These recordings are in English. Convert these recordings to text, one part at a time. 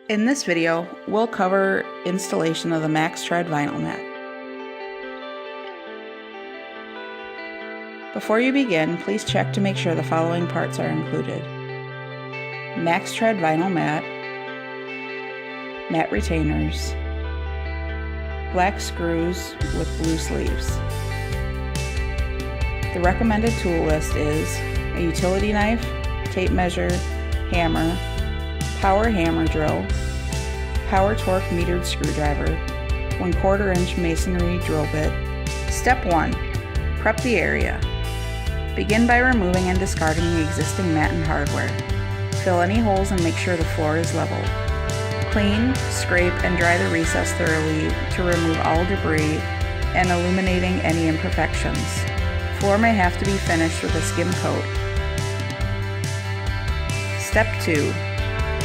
In this video, we'll cover installation of the MAXtread Vinyl Mat. Before you begin, please check to make sure the following parts are included: MAXtread Vinyl Mat, mat retainers, black screws with blue sleeves. The recommended tool list is a utility knife, tape measure, hammer, power hammer drill, power torque metered screwdriver, 1/4 inch Masonry Drill Bit. Step 1. Prep the area. Begin by removing and discarding the existing mat and hardware. Fill any holes and make sure the floor is level. Clean, scrape, and dry the recess thoroughly to remove all debris and illuminating any imperfections. Floor may have to be finished with a skim coat. Step 2.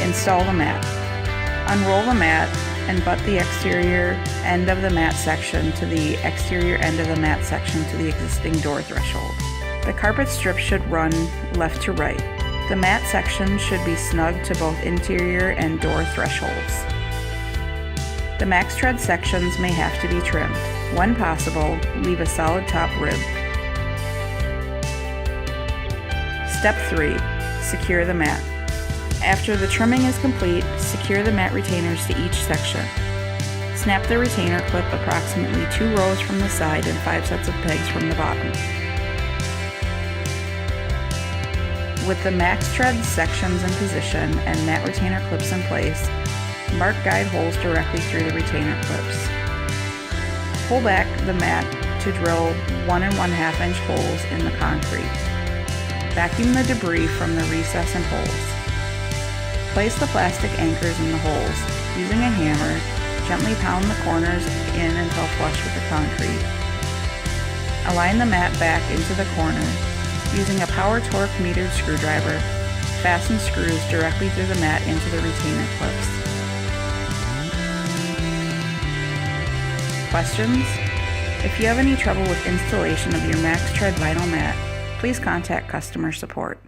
Install the mat. Unroll the mat and butt the exterior end of the mat section to the exterior end of the mat section to the existing door threshold. The carpet strip should run left to right. The mat section should be snug to both interior and door thresholds. The MAXtread sections may have to be trimmed. When possible, leave a solid top rib. Step 3. Secure the mat. After the trimming is complete, secure the mat retainers to each section. Snap the retainer clip approximately 2 rows from the side and 5 sets of pegs from the bottom. With the MAXtread sections in position and mat retainer clips in place, mark guide holes directly through the retainer clips. Pull back the mat to drill 1 1/2 inch holes in the concrete. Vacuum the debris from the recess and holes. Place the plastic anchors in the holes. Using a hammer, gently pound the corners in until flush with the concrete. Align the mat back into the corner. Using a power torque metered screwdriver, fasten screws directly through the mat into the retainer clips. Questions? If you have any trouble with installation of your MAXtread Vinyl Mat, please contact customer support.